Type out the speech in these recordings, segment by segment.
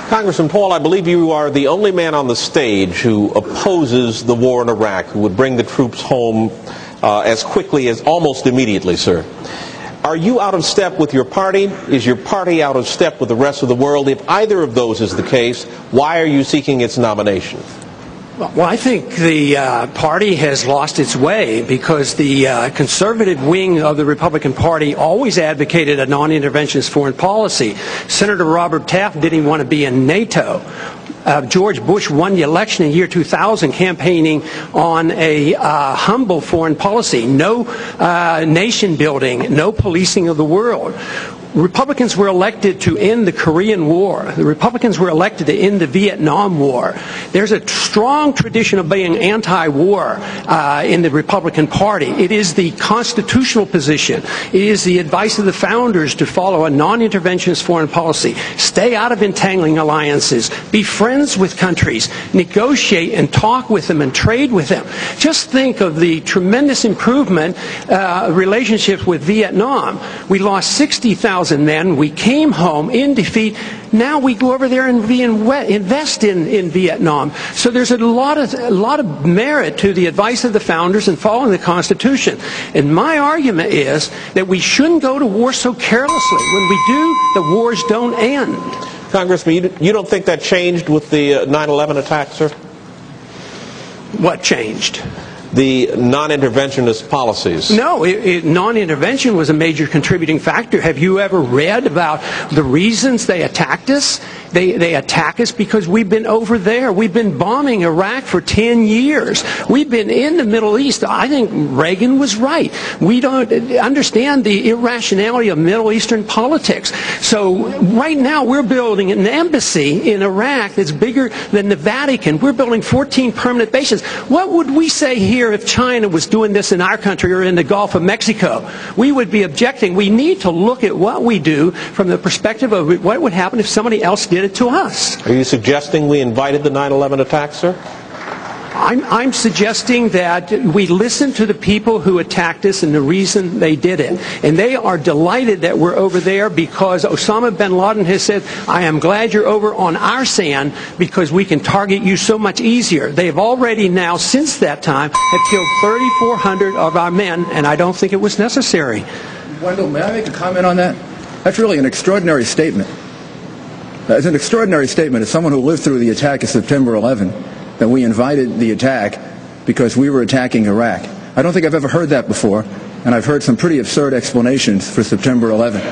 Congressman Paul, I believe you are the only man on the stage who opposes the war in Iraq, who would bring the troops home as quickly as almost immediately, sir. Are you out of step with your party? Is your party out of step with the rest of the world? If either of those is the case, why are you seeking its nomination? Well, I think the party has lost its way because the conservative wing of the Republican Party always advocated a non-interventionist foreign policy. Senator Robert Taft didn't want to be in NATO. George Bush won the election in year 2000 campaigning on a humble foreign policy. No nation building, no policing of the world. Republicans were elected to end the Korean War. The Republicans were elected to end the Vietnam War. There's a strong tradition of being anti-war in the Republican Party. It is the constitutional position. It is the advice of the founders to follow a non-interventionist foreign policy. Stay out of entangling alliances. Be friends with countries. Negotiate and talk with them and trade with them. Just think of the tremendous improvement relationships with Vietnam. We lost 60,000 men. We came home in defeat. Now we go over there and invest in Vietnam. So there's a lot of merit to the advice of the founders and following the Constitution. And my argument is that we shouldn't go to war so carelessly. When we do, the wars don't end. Congressman, you don't think that changed with the 9/11 attack, sir? What changed? The non-interventionist policies. No, non-intervention was a major contributing factor. Have you ever read about the reasons they attacked us? They attack us because we've been over there. We've been bombing Iraq for 10 years. We've been in the Middle East. I think Reagan was right. We don't understand the irrationality of Middle Eastern politics. So right now we're building an embassy in Iraq that's bigger than the Vatican. We're building 14 permanent bases. What would we say here if China was doing this in our country or in the Gulf of Mexico? We would be objecting. We need to look at what we do from the perspective of what would happen if somebody else did it to us. Are you suggesting we invited the 9/11 attack, sir? I'm suggesting that we listen to the people who attacked us and the reason they did it. And they are delighted that we're over there because Osama bin Laden has said, I am glad you're over on our sand because we can target you so much easier. They have already now, since that time, have killed 3,400 of our men, and I don't think it was necessary. Wendell, may I make a comment on that? That's really an extraordinary statement. It's an extraordinary statement as someone who lived through the attack of September 11, that we invited the attack because we were attacking Iraq. I don't think I've ever heard that before, and I've heard some pretty absurd explanations for September 11.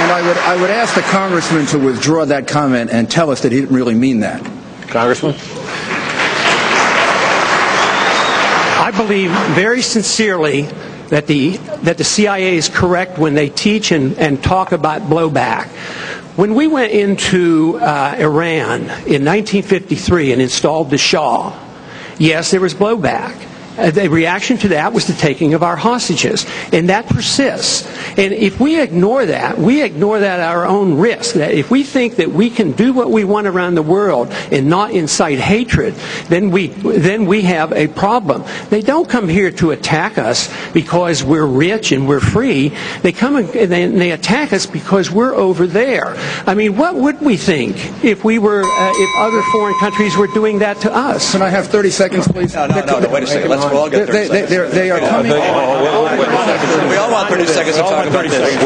And I would ask the congressman to withdraw that comment and tell us that he didn't really mean that. Congressman? I believe very sincerely that the CIA is correct when they teach and talk about blowback. When we went into Iran in 1953 and installed the Shah, yes, there was blowback. The reaction to that was the taking of our hostages, and that persists. And if we ignore that at our own risk. That if we think that we can do what we want around the world and not incite hatred, then we have a problem. They don't come here to attack us because we're rich and we're free. They come and they attack us because we're over there. I mean, what would we think if we were if other foreign countries were doing that to us? Can I have 30 seconds, please? No, wait a second. We'll all get 30 seconds. They are coming. We all want 30 seconds to talk about this.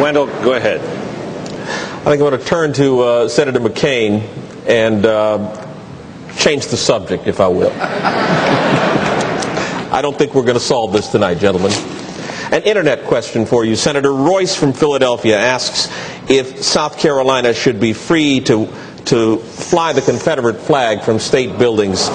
Wendell, go ahead. I think I'm going to turn to Senator McCain and change the subject, if I will. I don't think we're going to solve this tonight, gentlemen. An internet question for you. Senator Royce from Philadelphia asks if South Carolina should be free to fly the Confederate flag from state buildings